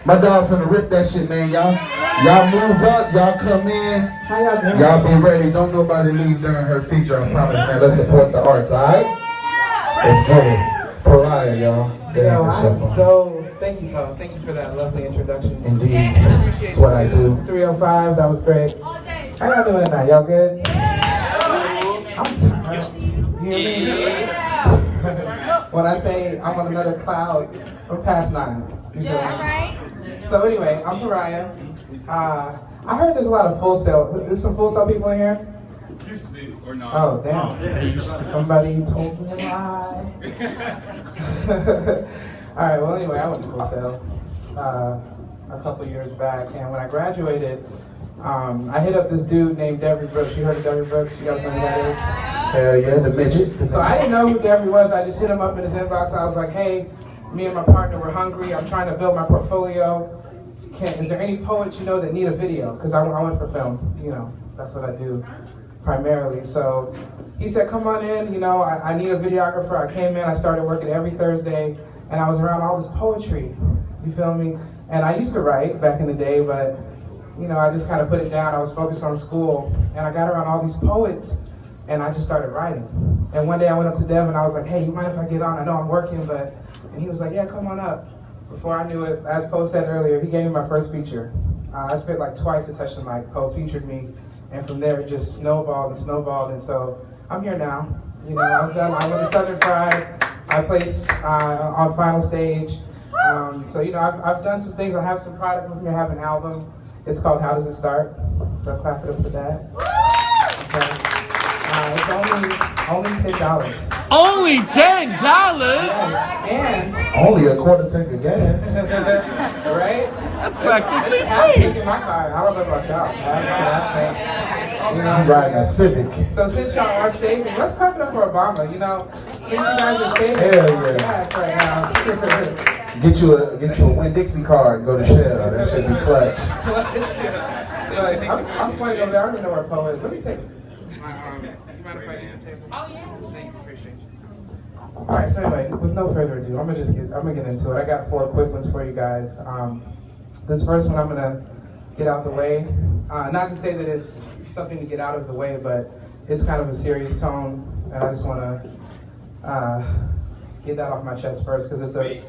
My dog finna rip that shit, man. Y'all move up. Y'all come in. How y'all doing? Y'all be ready. Don't nobody leave during her feature. I promise, man. Let's support the arts, all right? Let's go with Pariah, y'all. Thank you, Paul. Thank you for that lovely introduction. Indeed. That's what I do. 305, that was great. How y'all doing tonight? Y'all good? I'm tired. You hear me? When I say I'm on another cloud, I'm past 9. So anyway, I'm Pariah. I heard there's a lot of Full Sail. There's some Full Sail people in here? Used to be, or not. Oh, damn. Somebody told me a lie. Alright, well anyway, I went to Full Sail a couple years back, and when I graduated, I hit up this dude named Devery Brooks. You heard of Devery Brooks? You guys know who that is? Hell yeah, the midget. So I didn't know who Devery was. I just hit him up in his inbox. I was like, hey, me and my partner were hungry. I'm trying to build my portfolio. Is there any poets you know that need a video? Because I went for film. You know, that's what I do primarily. So he said, come on in. You know, I need a videographer. I came in. I started working every Thursday. And I was around all this poetry. You feel me? And I used to write back in the day, but you know, I just kind of put it down. I was focused on school. And I got around all these poets. And I just started writing. And one day I went up to Dev and I was like, hey, you mind if I get on? I know I'm working, but... And he was like, yeah, come on up. Before I knew it, as Poe said earlier, he gave me my first feature. I spent like twice to touch the mic. Poe featured me. And from there, it just snowballed and snowballed. And so I'm here now. You know, I'm done. I went to Southern Fried. I placed on final stage. So, you know, I've done some things. I have some product with me. I have an album. It's called How Does It Start? So clap it up for that. Okay. It's only $10. Only $10? Yes. And only a quarter tank of gas. right? That's practically I'm free. taking my car. I don't know about y'all. You know, I'm riding a Civic. so since y'all are saving, let's clap it up for Obama. You know, since you guys are saving, Hell yeah. gas right now. Get you a Winn-Dixie card and go to Shell. That should be clutch. I'm pointing over there. I don't even know where Poe is. Let me take it. Oh yeah. Thank you. Appreciate you. All right. So anyway, with no further ado, I'm gonna get into it. I got 4 quick ones for you guys. This first one I'm gonna get out the way. Not to say that it's something to get out of the way, but it's kind of a serious tone, and I just want to get that off my chest first because it's a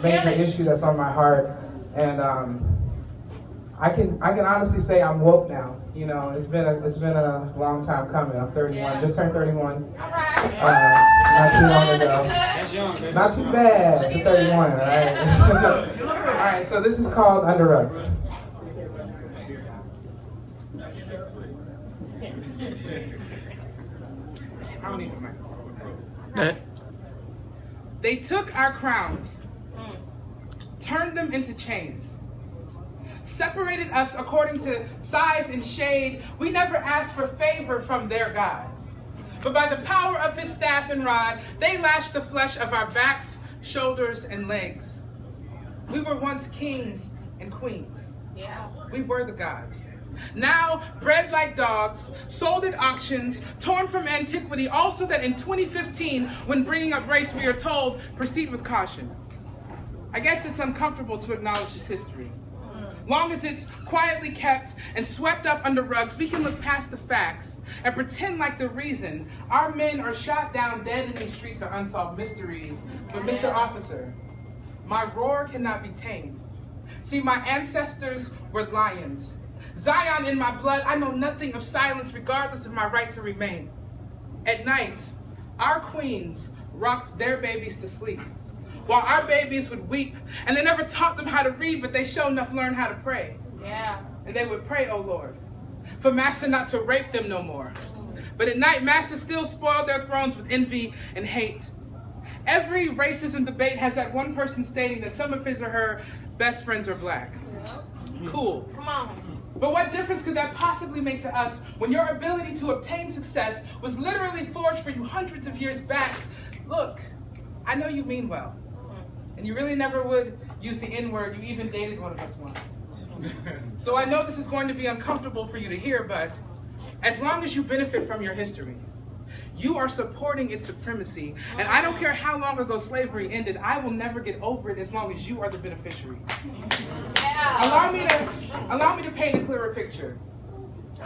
major issue that's on my heart, and I can honestly say I'm woke now. You know, it's been a long time coming. I'm 31, just turned 31. Not too long ago. That's young, baby. Not too bad for 31, all right? All right, so this is called Under Rugs. I don't need the mic. They took our crowns, turned them into chains, separated us according to size and shade. We never asked for favor from their God. But by the power of his staff and rod, they lashed the flesh of our backs, shoulders, and legs. We were once kings and queens. Yeah. We were the gods. Now, bred like dogs, sold at auctions, torn from antiquity, also that in 2015, when bringing up race, we are told, proceed with caution. I guess it's uncomfortable to acknowledge this history. Long as it's quietly kept and swept up under rugs, we can look past the facts and pretend like the reason our men are shot down dead in these streets are unsolved mysteries. But Mr. Officer, my roar cannot be tamed. See, my ancestors were lions. Zion in my blood, I know nothing of silence regardless of my right to remain. At night, our queens rocked their babies to sleep, while our babies would weep, and they never taught them how to read, but they sure enough learned how to pray. Yeah. And they would pray, oh Lord, for Master not to rape them no more. But at night, Master still spoiled their thrones with envy and hate. Every racism debate has that one person stating that some of his or her best friends are black. Yeah. Cool. Come on. But what difference could that possibly make to us when your ability to obtain success was literally forged for you hundreds of years back? Look, I know you mean well. And you really never would use the N-word. You even dated one of us once. So I know this is going to be uncomfortable for you to hear, but as long as you benefit from your history, you are supporting its supremacy. And I don't care how long ago slavery ended, I will never get over it as long as you are the beneficiary. Yeah. Allow me to paint a clearer picture.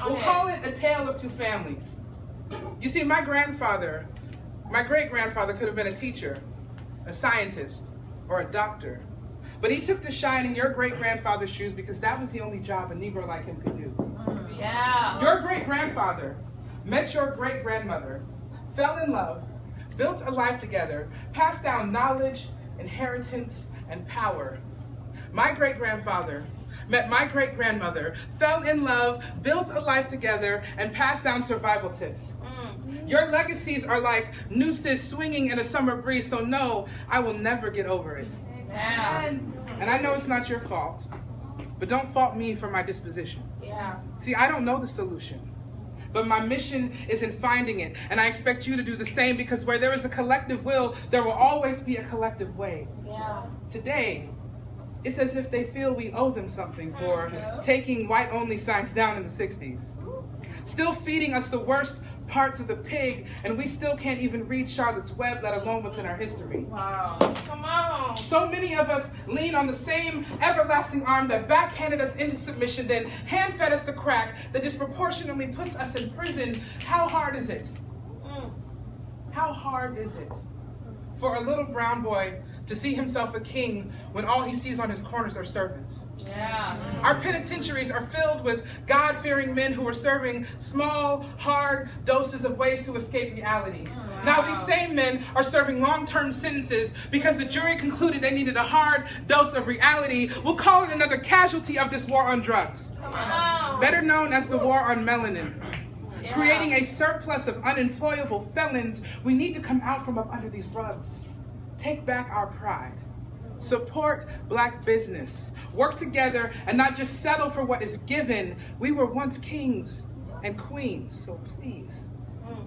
We'll call it a tale of two families. You see, my great-grandfather could have been a teacher, a scientist, or a doctor. But he took to shine in your great-grandfather's shoes because that was the only job a Negro like him could do. Yeah. Your great-grandfather met your great-grandmother, fell in love, built a life together, passed down knowledge, inheritance, and power. My great-grandfather met my great-grandmother, fell in love, built a life together, and passed down survival tips. Your legacies are like nooses swinging in a summer breeze, so no, I will never get over it. Amen. And I know it's not your fault, but don't fault me for my disposition. Yeah. See, I don't know the solution, but my mission is in finding it, and I expect you to do the same because where there is a collective will, there will always be a collective way. Yeah. Today, it's as if they feel we owe them something for taking white-only signs down in the 60s. Still feeding us the worst parts of the pig, and we still can't even read Charlotte's Web, let alone what's in our history. Wow. Come on. So many of us lean on the same everlasting arm that backhanded us into submission, then hand-fed us the crack that disproportionately puts us in prison. How hard is it? How hard is it for a little brown boy to see himself a king when all he sees on his corners are servants? Yeah. Our penitentiaries are filled with God-fearing men who are serving small, hard doses of ways to escape reality. Wow. Now these same men are serving long-term sentences because the jury concluded they needed a hard dose of reality. We'll call it another casualty of this war on drugs. Come on. Better known as the war on melanin. Yeah. Creating a surplus of unemployable felons, we need to come out from up under these rugs. Take back our pride. Support black business. Work together and not just settle for what is given. We were once kings and queens, so please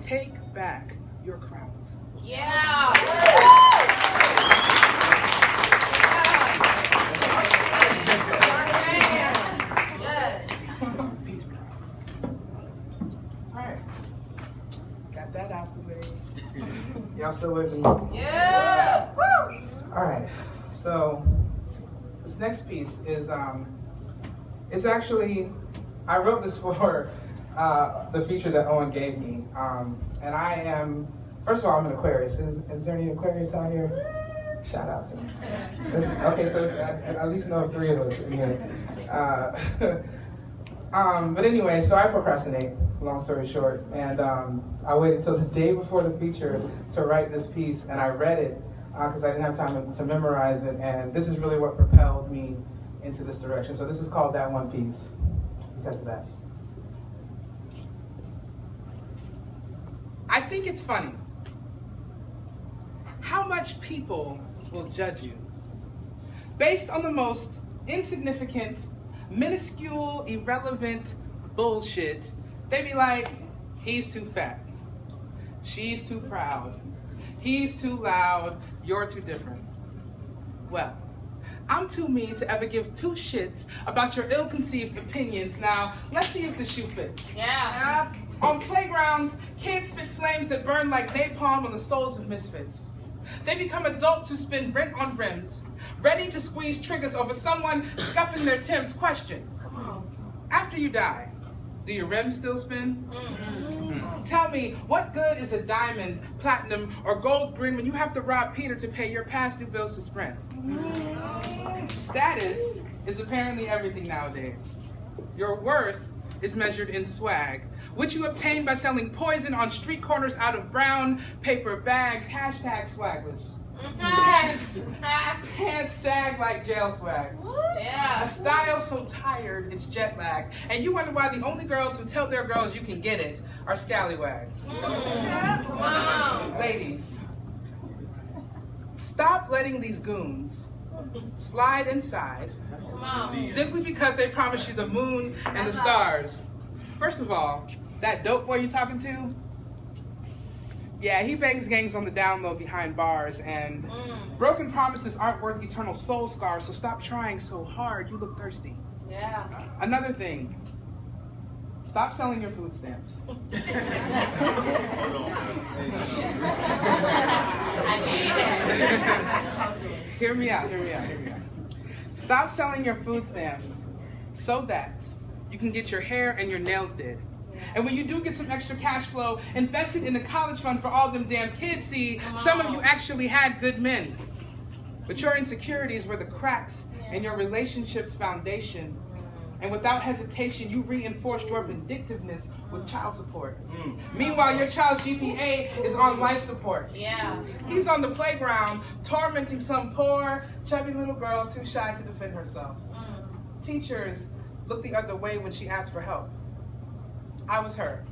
take back your crowns. Yeah. Peace crowns. All right. Got that out the way. Y'all still with me? Yeah. All right. So this next piece is, it's actually, I wrote this for the feature that Owen gave me. And I am, first of all, I'm an Aquarius. Is there any Aquarius out here? Shout out to me. Okay, so I at least know 3 of those in here. But anyway, so I procrastinate, long story short. And I waited until the day before the feature to write this piece, and I read it because I didn't have time to memorize it, and this is really what propelled me into this direction. So this is called That One Piece, because of that. I think it's funny how much people will judge you based on the most insignificant, minuscule, irrelevant bullshit. They be like, he's too fat, she's too proud, he's too loud, you're too different. Well, I'm too mean to ever give 2 shits about your ill-conceived opinions. Now, let's see if the shoe fits. Yeah. On playgrounds, kids spit flames that burn like napalm on the souls of misfits. They become adults who spend rent on rims, ready to squeeze triggers over someone scuffing their Timbs. Question: after you die, do your rims still spin? Tell me, what good is a diamond, platinum, or gold ring when you have to rob Peter to pay your past due bills to Sprint? Status is apparently everything nowadays. Your worth is measured in swag, which you obtain by selling poison on street corners out of brown paper bags. Hashtag swagless. Pants sag like jail swag. Yeah. A style so tired it's jet lag. And you wonder why the only girls who tell their girls you can get it are scallywags. Come on. Ladies, stop letting these goons slide inside Come on. simply because they promise you the moon and the stars. First of all, that dope boy you talking to, yeah, he bangs gangs on the down low behind bars, and broken promises aren't worth eternal soul scars, so stop trying so hard, you look thirsty. Yeah. Another thing, stop selling your food stamps. Hear me out. Stop selling your food stamps so that you can get your hair and your nails did. And when you do get some extra cash flow, invest it in the college fund for all them damn kids. See, some of you actually had good men. But your insecurities were the cracks in your relationship's foundation. And without hesitation, you reinforced your vindictiveness with child support. Meanwhile, your child's GPA is on life support. Yeah. He's on the playground tormenting some poor, chubby little girl too shy to defend herself. Teachers look the other way when she asked for help. I was her,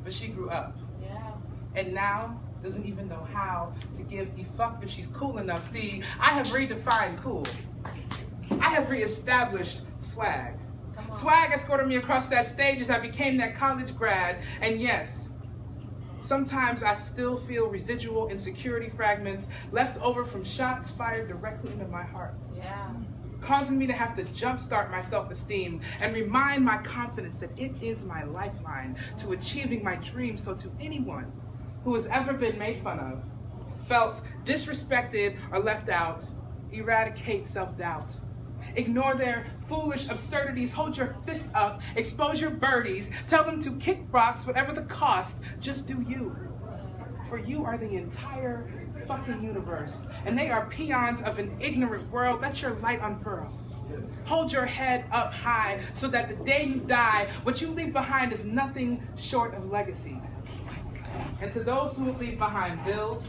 but she grew up. Yeah. And now doesn't even know how to give the fuck if she's cool enough. See, I have redefined cool. I have reestablished swag. Swag escorted me across that stage as I became that college grad. And yes, sometimes I still feel residual insecurity fragments left over from shots fired directly into my heart. Yeah. Causing me to have to jumpstart my self-esteem and remind my confidence that it is my lifeline to achieving my dreams. So to anyone who has ever been made fun of, felt disrespected or left out, eradicate self-doubt. Ignore their foolish absurdities, hold your fist up, expose your birdies, tell them to kick rocks, whatever the cost, just do you. For you are the entire fucking universe, and they are peons of an ignorant world. Let your light unfurl. Hold your head up high so that the day you die, what you leave behind is nothing short of legacy. And to those who would leave behind bills,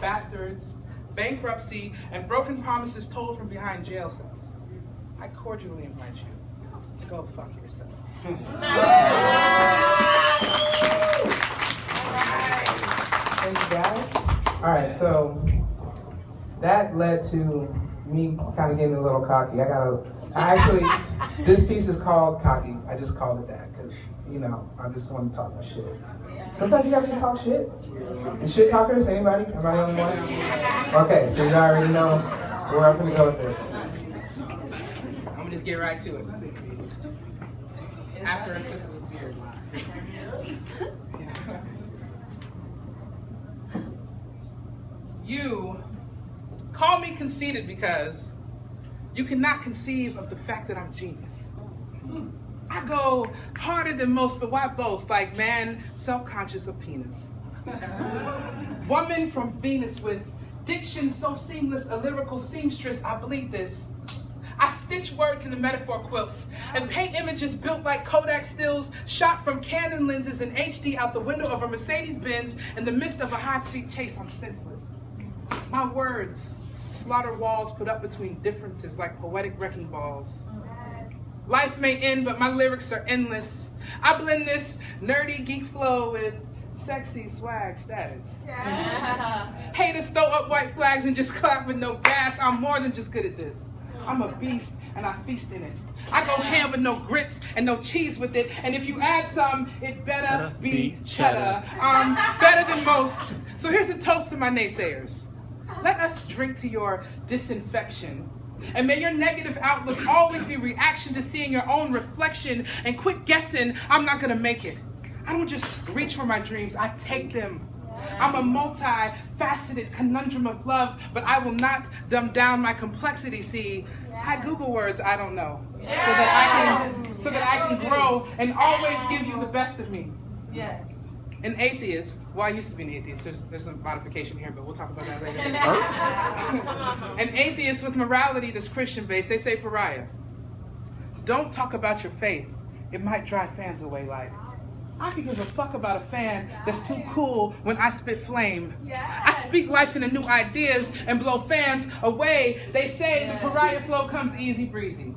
bastards, bankruptcy, and broken promises told from behind jail cells, I cordially invite you to go fuck yourself. Thank you, guys. All right, so that led to me kind of getting a little cocky. This piece is called Cocky. I just called it that because, I just want to talk my shit. Sometimes you gotta just talk shit. And shit talkers, anybody? Am I the only one? Okay, so you already know where I'm gonna go with this. I'm gonna just get right to it. After a sip of this beer. You call me conceited because you cannot conceive of the fact that I'm genius. I go harder than most, but why boast? Like man, self-conscious of penis. Woman from Venus with diction so seamless, a lyrical seamstress, I bleed this. I stitch words into metaphor quilts and paint images built like Kodak stills, shot from Canon lenses in HD out the window of a Mercedes-Benz in the midst of a high-speed chase. I'm senseless. My words slaughter walls put up between differences like poetic wrecking balls. Life may end, but my lyrics are endless. I blend this nerdy geek flow with sexy swag status. Yeah. Haters throw up white flags and just clap with no gas. I'm more than just good at this. I'm a beast and I feast in it. I go ham with no grits and no cheese with it. And if you add some, it better be cheddar. I'm better than most. So here's a toast to my naysayers. Let us drink to your disinfection. And may your negative outlook always be reaction to seeing your own reflection, and quit guessing I'm not gonna make it. I don't just reach for my dreams, I take them. I'm a multi-faceted conundrum of love, but I will not dumb down my complexity. See, I Google words I don't know, so that I can grow and always give you the best of me. Yes. An atheist, well, I used to be an atheist. There's some modification here, but we'll talk about that later. An atheist with morality that's Christian-based, they say, Pariah, don't talk about your faith. It might drive fans away. Like, I could give a fuck about a fan that's too cool when I spit flame. I speak life into new ideas and blow fans away. They say the Pariah flow comes easy breezy.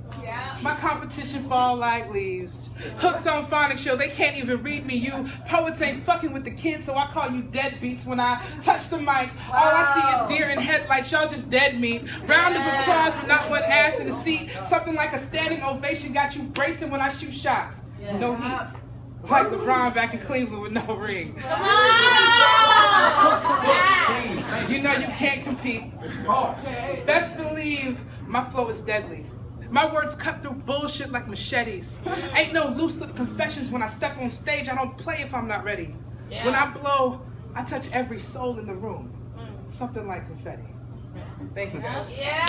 My competition fall like leaves. Hooked on phonics show, they can't even read me. You poets ain't fucking with the kids, so I call you deadbeats when I touch the mic. All I see is deer in headlights, y'all just dead meat. Round of applause with not one ass in the seat. Something like a standing ovation got you bracing when I shoot shots. No heat. Like LeBron back in Cleveland with no ring. You know you can't compete. Best believe my flow is deadly. My words cut through bullshit like machetes. Ain't no loose lip confessions when I step on stage. I don't play if I'm not ready. When I blow, I touch every soul in the room. Something like confetti. Thank you, guys. Yeah.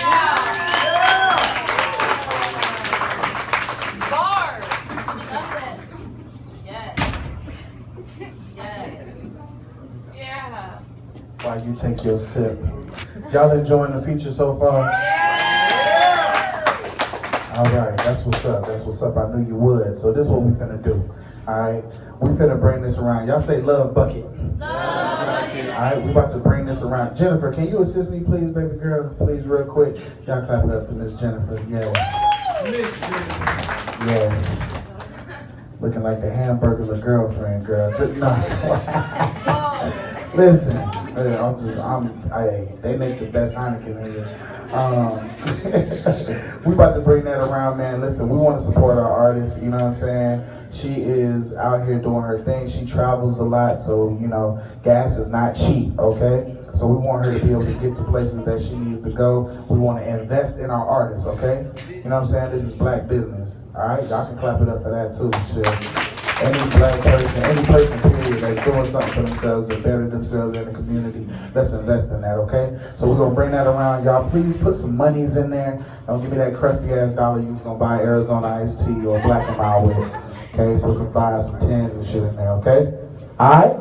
Bars. Love it. Yes. Yes. Yeah. While you take your sip. Y'all enjoying the feature so far? All right, that's what's up. That's what's up. I knew you would. So this is what we finna do. All right, we finna bring this around. Y'all say love bucket. Love bucket. All right, we about to bring this around. Jennifer, can you assist me, please, baby girl? Please, real quick. Y'all clap it up for Miss Jennifer. Yes. Yes. Looking like the hamburger girlfriend, girl. No. Listen, they make the best Heineken here. We about to bring that around, man. Listen, we want to support our artists, you know what I'm saying? She is out here doing her thing. She travels a lot, so, you know, gas is not cheap, okay? So we want her to be able to get to places that she needs to go. We want to invest in our artists, okay? You know what I'm saying? This is black business, all right? Y'all can clap it up for that, too. Shit. Any black person, any person, period, that's doing something for themselves to better themselves in the community, let's invest in that, okay? So we're going to bring that around. Y'all, please put some monies in there. Don't give me that crusty-ass dollar you was going to buy Arizona iced tea or Black and Mild with, okay? Put some 5s, some 10s and shit in there, okay? All right?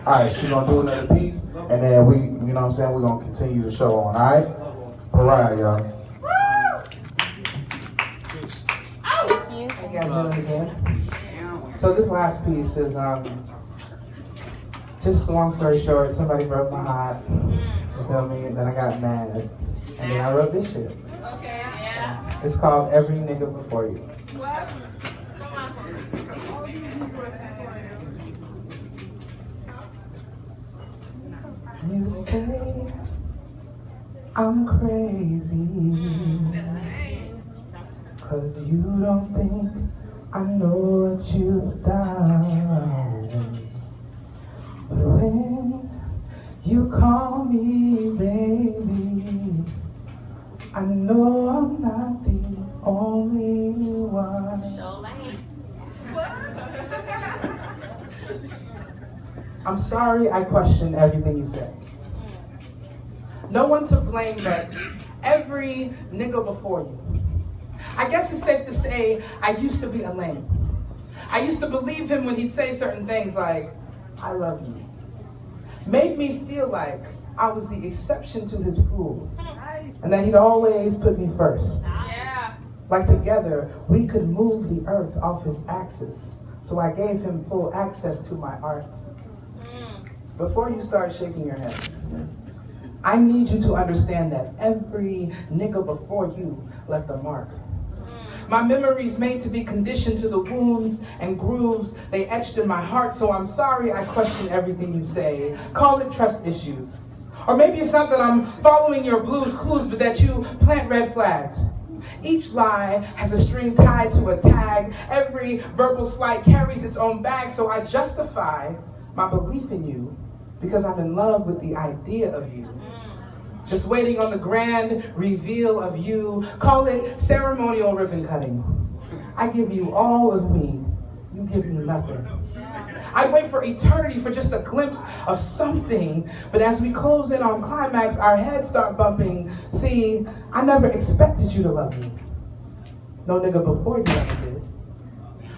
All right, she's going to do another piece, and then we, you know what I'm saying, we're going to continue the show on, all right? Pariah, y'all. Thank you guys doing it again. So this last piece is just long story short, somebody broke my heart. You feel me? And then I got mad. And then I wrote this shit. Okay. Yeah. It's called Every Nigga Before You. You say I'm crazy 'cause you don't think I know what you've done. But when you call me baby, I know I'm not the only one. I'm sorry I question everything you say. No one to blame but every nigga before you. I guess it's safe to say I used to be a lame. I used to believe him when he'd say certain things like, I love you. Made me feel like I was the exception to his rules. And that he'd always put me first. Yeah. Like together, we could move the earth off his axis. So I gave him full access to my art. Before you start shaking your head, I need you to understand that every nigga before you left a mark. My memories made to be conditioned to the wounds and grooves they etched in my heart, so I'm sorry I question everything you say. Call it trust issues. Or maybe it's not that I'm following your blues clues, but that you plant red flags. Each lie has a string tied to a tag. Every verbal slight carries its own bag, so I justify my belief in you because I'm in love with the idea of you. Just waiting on the grand reveal of you. Call it ceremonial ribbon cutting. I give you all of me. You give me nothing. I wait for eternity for just a glimpse of something. But as we close in on climax, our heads start bumping. See, I never expected you to love me. No nigga before you ever did.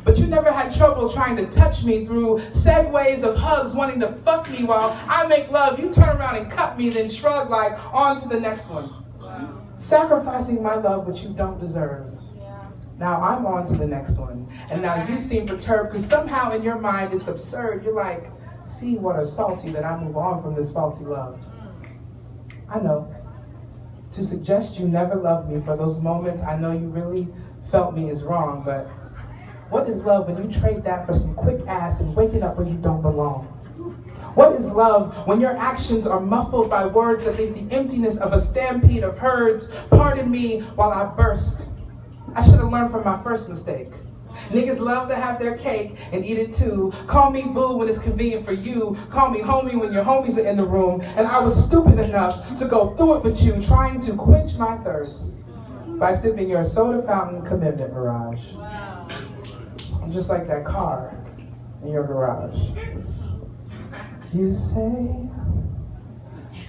But you never had trouble trying to touch me through segues of hugs wanting to fuck me while I make love. You turn around and cut me, then shrug like, on to the next one. Wow. Sacrificing my love which you don't deserve. Yeah. Now I'm on to the next one. And now you seem perturbed because somehow in your mind it's absurd. You're like, see what a salty that I move on from this faulty love. I know. To suggest you never loved me for those moments I know you really felt me is wrong, but what is love when you trade that for some quick ass and waking up where you don't belong? What is love when your actions are muffled by words that leave the emptiness of a stampede of herds? Pardon me while I burst. I should have learned from my first mistake. Niggas love to have their cake and eat it too. Call me boo when it's convenient for you. Call me homie when your homies are in the room. And I was stupid enough to go through it with you, trying to quench my thirst by sipping your soda fountain commitment mirage. I'm just like that car in your garage. You say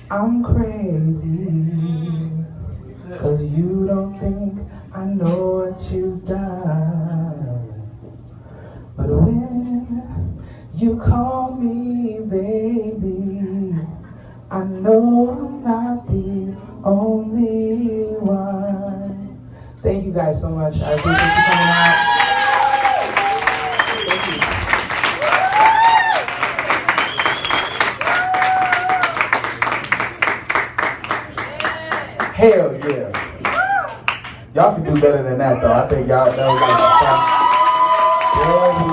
I'm crazy, 'cause you don't think I know what you've done. But when you call me baby, I know I'm not the only one. Thank you guys so much. I appreciate you coming out. Thank you. Hell yeah. Y'all can do better than that though. I think y'all, that was like some. There we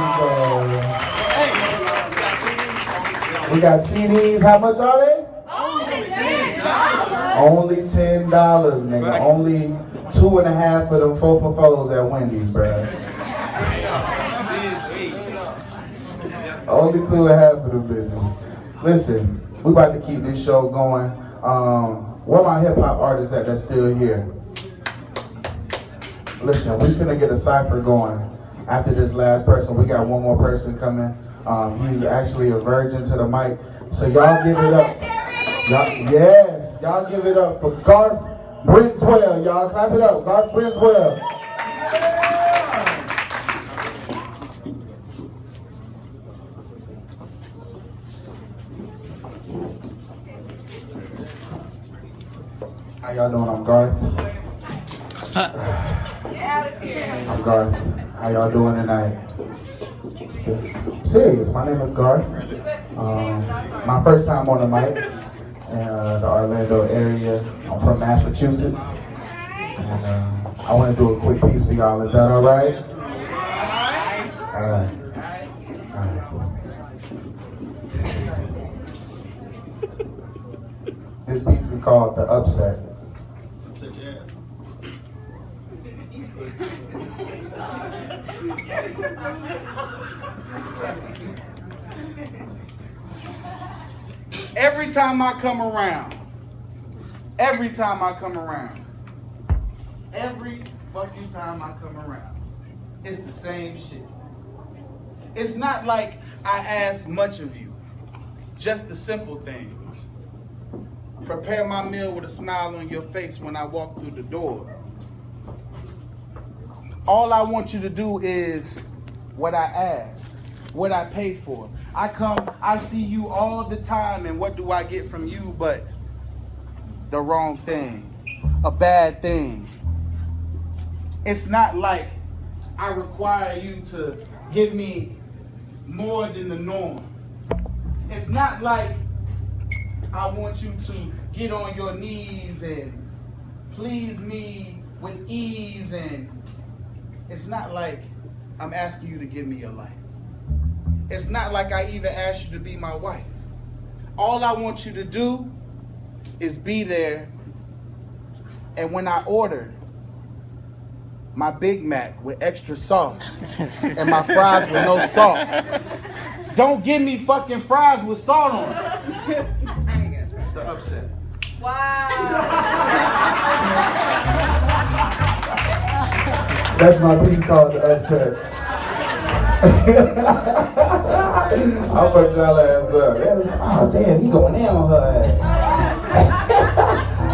go. We got CDs. How much are they? Only $10, nigga. Only 2.5 of them 4 for 4s at Wendy's, bruh. Only 2.5 of them bitches. Listen, we about to keep this show going. Where my hip hop artists at that's still here? Listen, we finna get a cypher going after this last person. We got one more person coming. He's actually a virgin to the mic. So y'all give it up. Yes, y'all give it up for Garth Brinswell. Y'all clap it up. Garth Brinswell. How y'all doing? I'm Garth. I'm Garth. How y'all doing tonight? I'm serious. My name is Garth. My first time on the mic in the Orlando area. I'm from Massachusetts. And I want to do a quick piece for y'all. Is that all right? All right. All right. This piece is called The Upset. Every time I come around, every fucking time I come around, it's the same shit. It's not like I ask much of you, just the simple things. Prepare my meal with a smile on your face when I walk through the door. All I want you to do is what I ask, what I pay for. I come, I see you all the time, and what do I get from you but the wrong thing, a bad thing. It's not like I require you to give me more than the norm. It's not like I want you to get on your knees and please me with ease, and it's not like I'm asking you to give me your life. It's not like I even asked you to be my wife. All I want you to do is be there, and when I order my Big Mac with extra sauce and my fries with no salt, don't give me fucking fries with salt on it. The Upset. Wow. That's my piece called The Upset. I'll put y'all ass up. Oh damn, he going in on her ass.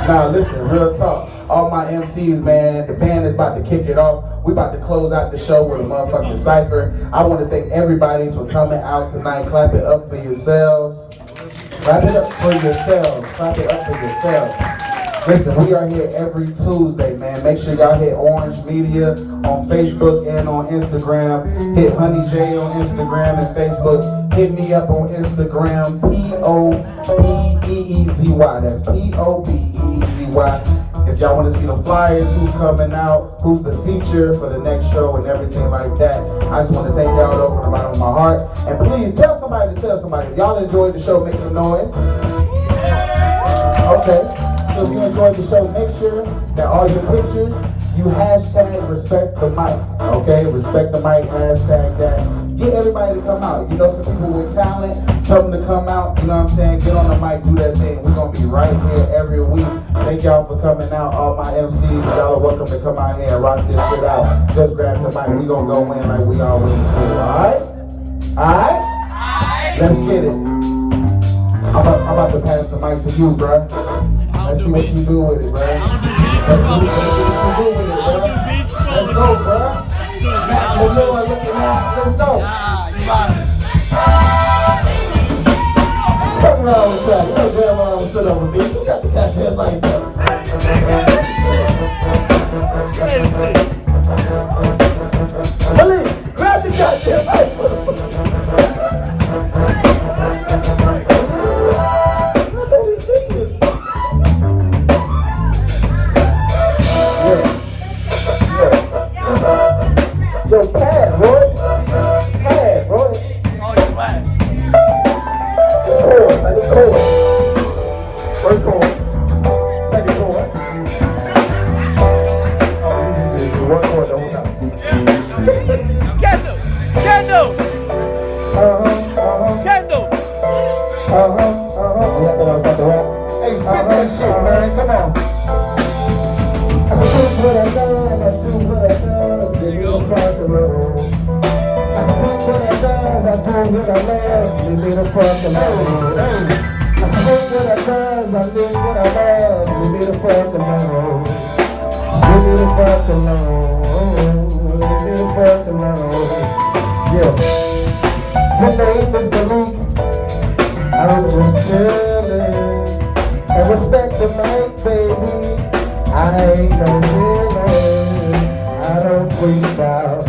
Now listen, real talk. All my MCs, man, the band is about to kick it off. We about to close out the show with a motherfucking cypher. I want to thank everybody for coming out tonight. Clap it up for yourselves. Clap it up for yourselves. Clap it up for yourselves. Listen, we are here every Tuesday, man. Make sure y'all hit Orange Media on Facebook and on Instagram. Hit Honey J on Instagram and Facebook. Hit me up on Instagram, POBEEZY. That's POBEEZY. If y'all want to see the flyers, who's coming out, who's the feature for the next show and everything like that, I just want to thank y'all though from the bottom of my heart. And please tell somebody to tell somebody. If y'all enjoyed the show, make some noise. Okay. So if you enjoyed the show, make sure that all your pictures, you hashtag respect the mic. Okay? Respect the mic, hashtag that. Get everybody to come out. You know some people with talent, tell them to come out. You know what I'm saying? Get on the mic, do that thing. We're going to be right here every week. Thank y'all for coming out. All my MCs, y'all are welcome to come out here and rock this shit out. Just grab the mic. We're going to go in like we always do. Alright? Alright? Let's get it. I'm about to pass the mic to you, bruh. Let's see what you do with it, bruh. Let's see what you do with it, bruh. Let's go, bruh. Let's go. Come around with that. You know grandma don't sit over me. You got the goddamn mic, bro. Malik, grab the goddamn mic, Yo, pad, Roy. Pad, Roy. Oh, you right. It's chords. I need chords. First chord. Second chord. Oh, you just do one chord the whole time. Kendall! Kendall! Kendall! Oh, yeah, I thought I was about to rap. Hey, spit that shit, man. Come on. I speak what I know and I do what I does. Leave me the fuck alone. I speak what I does, I do what I love. Leave me the fuck alone. I speak what I does, I live what I love. Leave me the fuck alone. Leave me the fuck alone. Leave me the fuck alone. Yeah. Her name is Malik. I'm just chillin'. And respect the mic, baby. I ain't no villain, I don't freestyle,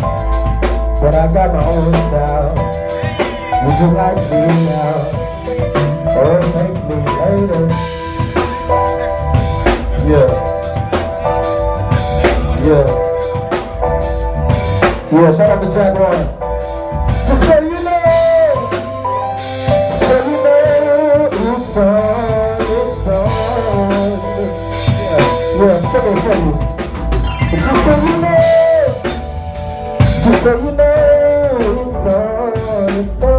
but I got my own style. Would you like me now, or make me later? Yeah, shout out to Jack Warren. Just so you know, it's on. Yeah, something for you. But just so you know, it's on.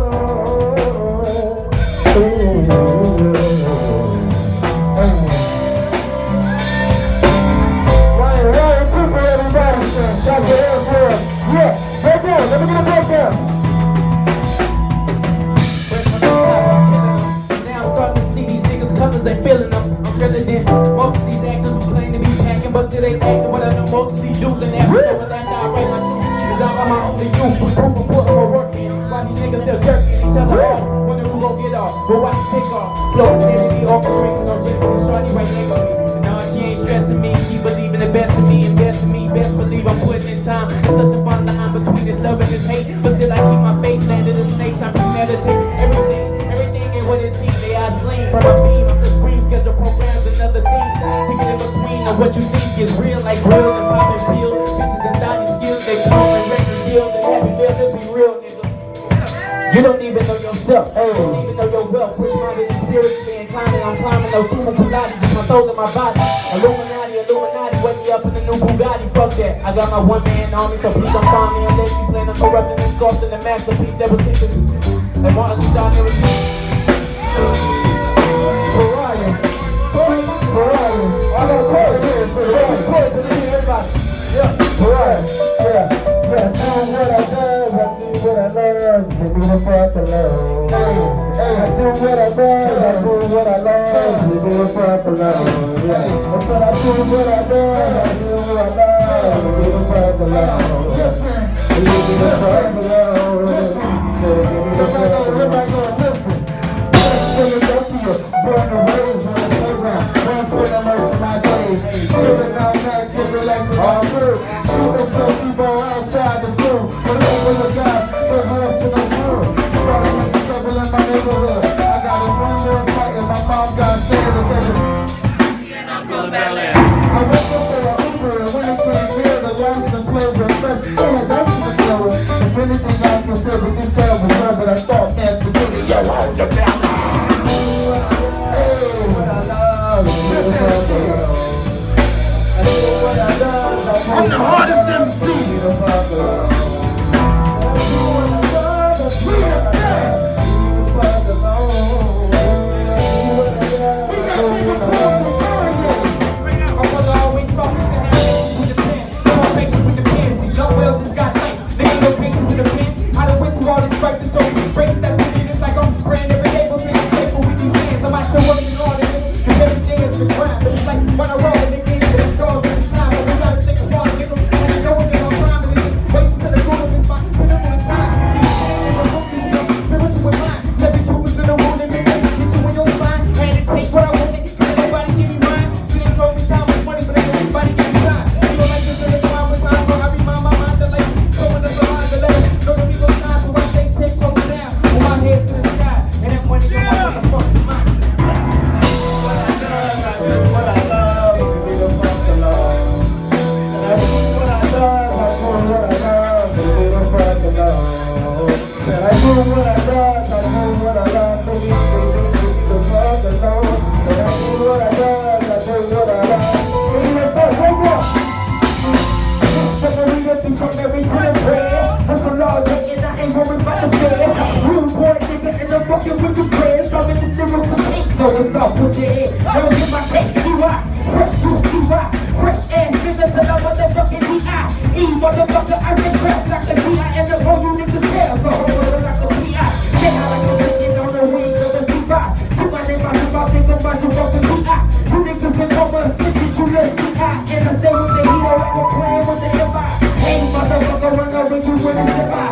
Ryan, Cooper, everybody. Shout your ass for us. Yeah, break down. Let me get a breakdown. Fresh on the top, I'm killing them. Now I'm starting to see these niggas' colors, they feeling them. I'm realer than most of these actors who claim to be packing, but still ain't acting. What I know most of these dudes and after so when after I write my truth, cause I'm on my only youth. Proof of putting my work in. Why these niggas still jerking each other off? Wonder who gon' get off, but watch it take off. Slow and steady, orchestrating, no jiggling, and shorty right next to me. And now she ain't stressing me, she believing the best of me, invest in me, best believe I'm putting in time. It's such a fine line between this love and this hate, but still I keep my faith landing the snakes. I premeditate everything ain't what it seems. They eyes gleam from my beam of the screen, schedule programs and other things. To get in between of what you think is real, like grills and popping pills, bitches and thotty skills. They come and record deals and having bills. Let's be real, nigga. You don't even know yourself, you don't even know your wealth. Which minded and spiritually inclined, I'm climbing no sumo Pilates, just my soul and my body. Illuminati, wake me up in the new Bugatti. Fuck that, I got my one-man army, so please don't find me unless you plan on corrupting and sculpting the masterpiece that was sent to this. Like Martin Luther King never seen. Pariah, I got a chord here to the right. Chords to everybody. Yeah, Pariah. Do what I does, I do what I love. Leave me the fuck alone. I do what I does, I do what I love. Leave me the fuck alone. I said I do what I does, I do what I love. Leave me the fuck alone. Leave me the fuck alone. Leave me the fuck alone. Listen. Philadelphia, born and raised on the playground. Man, spending most of my days chilling out next and relaxing all through. Shooting some people outside the school, but I'm full of guys, so hard to no crew. Started making trouble in my neighborhood. I got a one-year fight and my mom got scared and said, I went up for an Uber and when it came here, the license plate was fresh. They had dice in the floor. If anything I can say, but this guy was love, but I thought at the beginning, yo, hold the balance. I'm the hardest MC. All this right, so breaks that it's like I'm praying every day. fuck alone. Said I do what I love, I do what I love. Wake up. This memory be from married to the bread. Hustle all day and I ain't worried about the feds. Real boy nigga and I'm fucking with the prayers. I'm in the middle of the cake, so it's off with the head. Rose in my cake, you are fresh, you see why. Fresh ass nigga till I motherfucking D.I. Motherfucker, I say crap like a D.I. and the whole you niggas tell, so hold on like a P.I. Yeah, I like I'm sitting on the wings of the D.I. You my name, I think about you fucking D.I. You niggas in coma, snitches, you little C.I. And I stay with the hero like I'm playing with the M.I. Hey, motherfucker, run over you with a semi.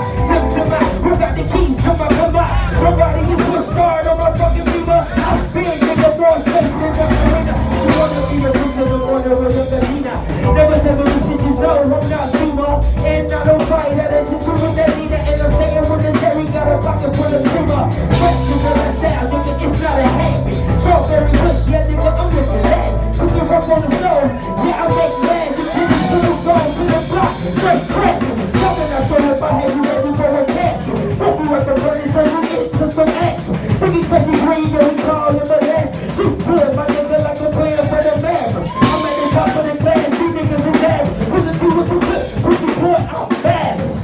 Who got the keys to my Pima? Nobody is push start on my fucking Beamer. I'm big, nigga, more space than the arena. You wanna be a bitch in the corner with a Medina. Never tell me the bitches, no, I'm not Beamer. And I don't fight at it, you with that leader. And I'm staying with the Terry, got a pocket full of Beamer. Fresh to the style, nigga, it's not a habit. Strawberry kush, yeah, nigga, I'm looking at. You can rock on the stove, yeah, I make land. You bitches still go to the block, straight track. Coming out, so if I had you ready for a casket. Fuck me with the money, turn you into some action. Thinking baby green, yeah, we call him a last. Shoot good, my nigga, like a player for the Mavericks. I'm at the top of the class, you niggas is average. Pushing two with two good, pushing boy, I'm fabulous.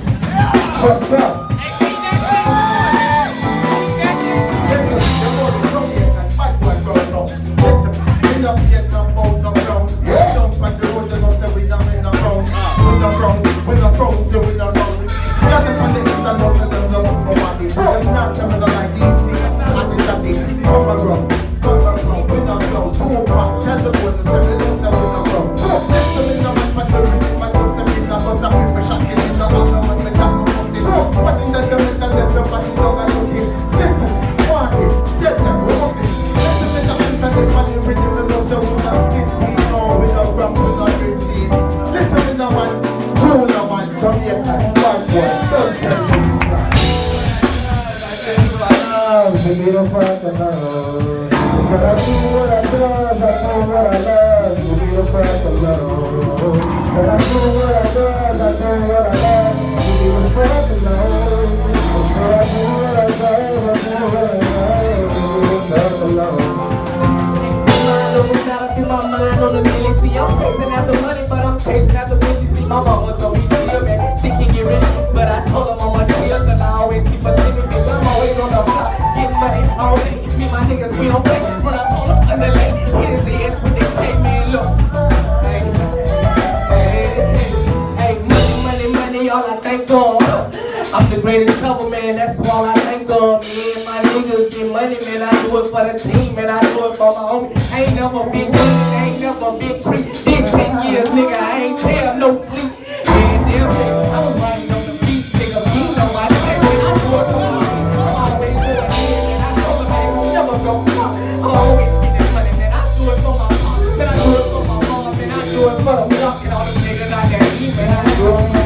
What's up? I'm the greatest couple, man, that's all I think of. Me and my niggas get money, man, I do it for the team, and I do it for my homie. I ain't never been good, I ain't never been free. Did 10 years, nigga, I ain't tell no sleep. Man, damn, nigga, I was riding on the beat, nigga, you know my check, man, I do it for my homie. I'm always doing it, man, I told him I ain't gon' never go far. I'm always getting money, man, I do it for my mom, man, I do it for my mom, man, I do it for the block and all the niggas out there, man, I do it.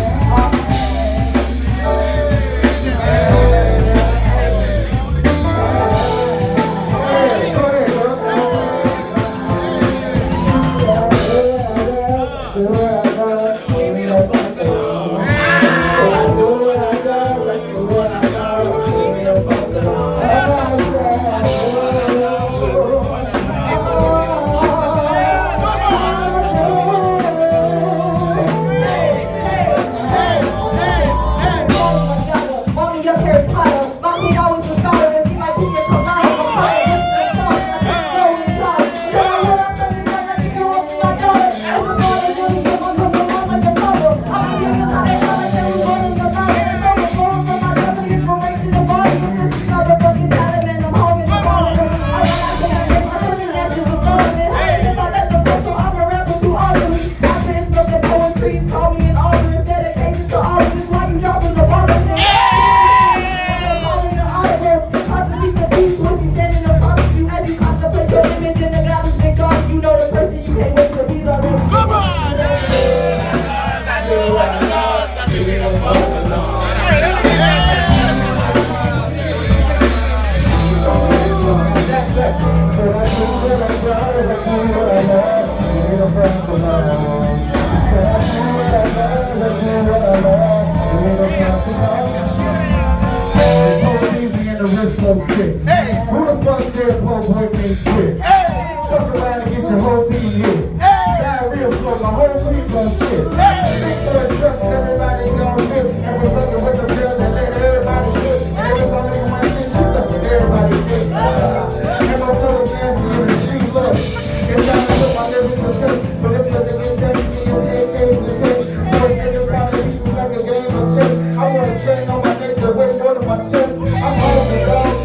whole boy can't spit. Fuck around and get your whole team hit. Diarrhea flow, my whole team gon' shit. Big boy trucks, everybody gon' hit. And we're fucking with the girl that let everybody hit. And every time I look at my shit, she sucking everybody dick. And my brother's nasty in the street, look. It's time to put my lyrics to test. But if you're niggas test me, it's AKs and tests. Boy, niggas probably pieces like a game of chess. I want a chain on my neck that weighs more than my chest. I'm hungry, dog.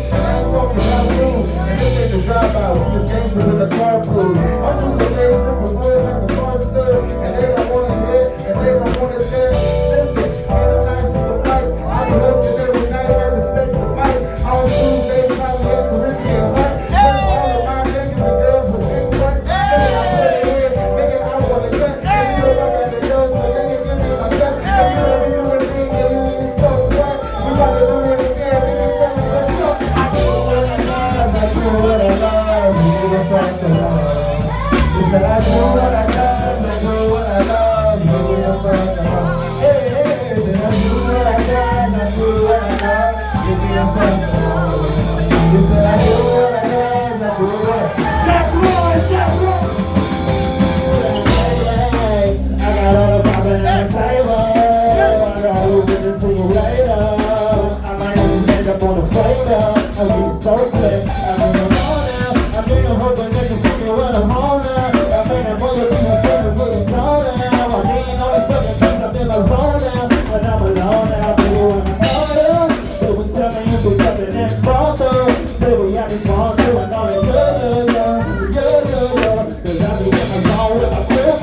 Talking about you, and this ain't the drive-by, we just gangsters in the carpool. I'm switching legs, ripping wood like a car stud, and they don't want to hit, and they don't want to dead. Listen, man, I'm nice with the mic. I be hosting every night, I respect the mic. On Tuesdays, now we at Caribbean Hut. All of my niggas and girls with big butts. Nigga, I put it in, nigga, I want to cut. And you know I got the girls, so nigga, give me my cut. And you know we do a thing, and you be so wet. We about to do it again, nigga, tell me what's up. I do what I love, you give back the love. He said I do what I love, I do what I love, you give back the love. Hey, hey, he said I do what I love, I do what I love, you give back the love. He said I do what I love, I do what I love. Jack Roy, Jack Roy. I got all the poppin' on the table, I got who's gonna see you later. I might even end up on the flavor. I'm getting so quick, I'm in the mall now. I'm getting hoping they can see me when I'm home now. I'm making more of people feeling getting gone now. I need all these fucking things, I'm in my zone now. But I'm alone now, baby, when I'm gone. Baby, tell me if we got the next ball through. Baby, I just want to, and all that good. Cause I be in my zone with my crib,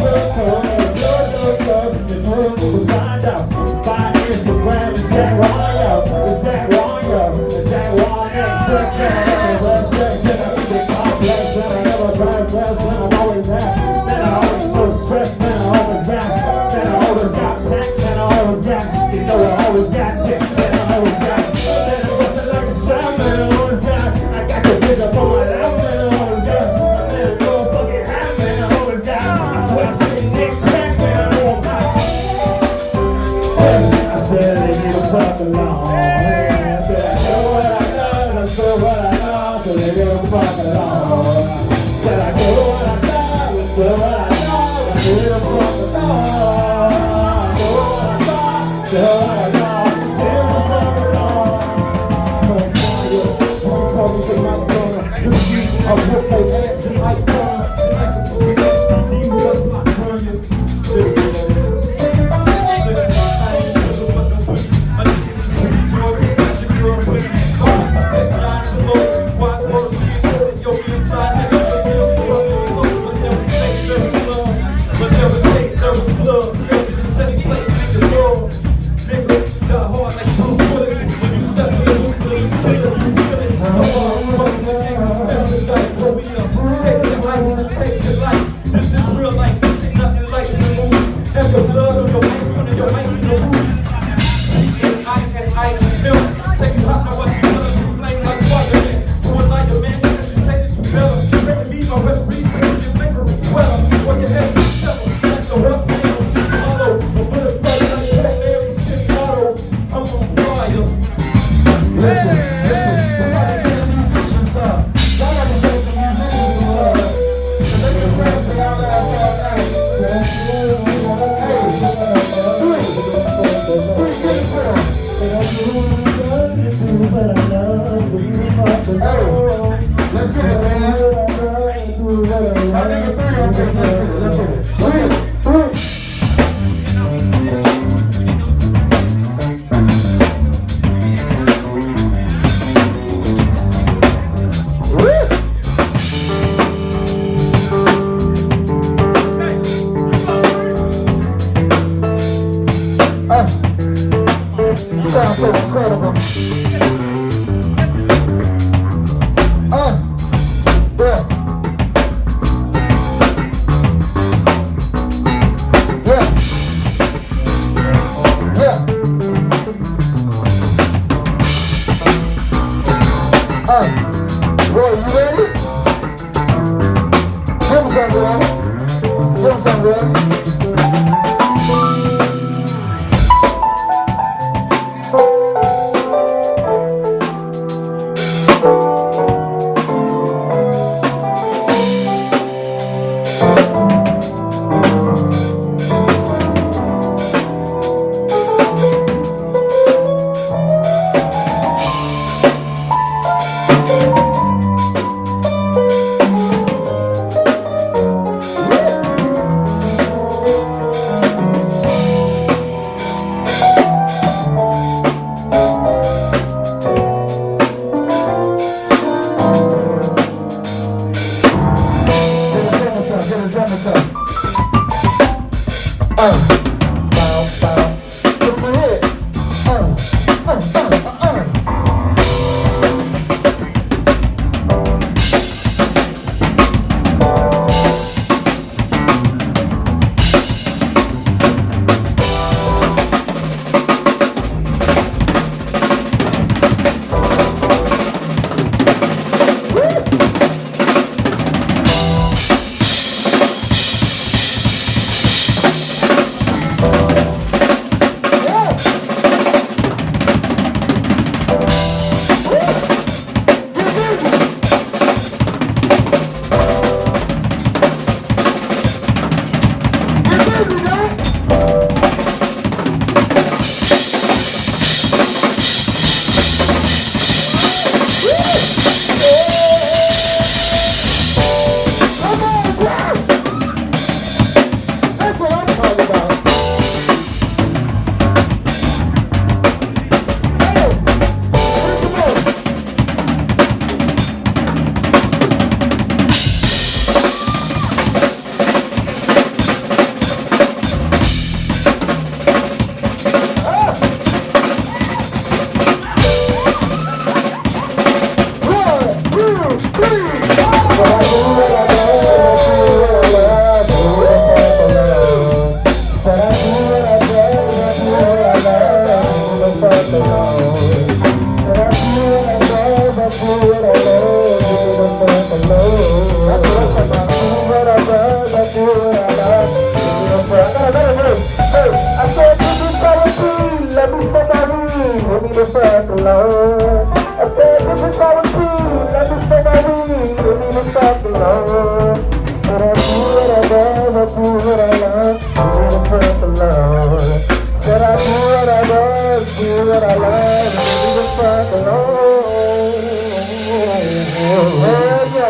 you know what we find out. Find Instagram, it's Jack Ryan, it's Jack Ryan, it's Jack Ryan. I'm always back. Man, I always so stressed. Man, I always back. Man, I always got back. Man, I always got. You know I always got dick. Man, I always got. Man, I bustin' like a shot. Man, I always got. I got the bitch up on my lap. Man, I always got. Man, I go fucking hot. Man, I always got. I swear I'm sitting dick crack. Man, I always got. I said they need a fuck along. I said I know what I love. I know what I love. So they give a fuck along. Said I do what I love, I do what I love, I do the fuck along. I do what I love, do what I love, do the fuck along. I'm fire, you call me the mic runner. I whip they ass and I turn. I can just get that CD with a block burn you. I ain't never what the week. I just get the same story, such a girl with me. Take time to look, watch for the people, yo, be inside nigga. But never say there was love. Still to the chest plate, make it roll. Nigga, got hard like Bruce Willis. When you step in the loop, you feel it, you feel it. So hard, fucking the game, you feel the dice, roll me up.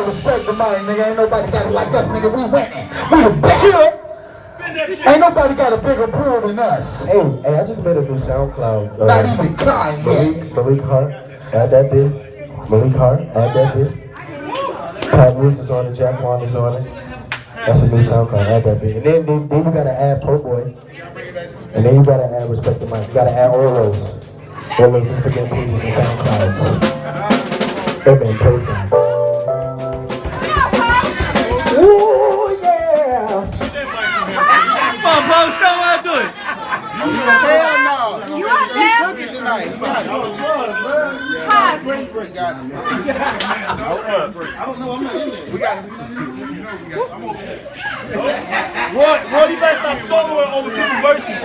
Respect the money, nigga. Ain't nobody got it like us, nigga. We winning. We the best. Ain't nobody got a bigger pool than us. Hey, I just made a new SoundCloud. Not even Kanye. Malik Hart, add that bit. Malik Hart, add that bit. Pat Woods is on it, Jack Wan is on it. That's a new SoundCloud, add that bit. And then you gotta add Po Boy. And then you gotta add Respect the Mic. You gotta add all those Instagram pages and SoundClouds. Amen, praise God. Ooh, yeah. Come on, Bo, show what I'm doing. Hell no. You are He there? took it tonight. He got it. Hi. Break got it. I don't know, I'm not in there. We got it. Roy, you better stop soloing over people's verses.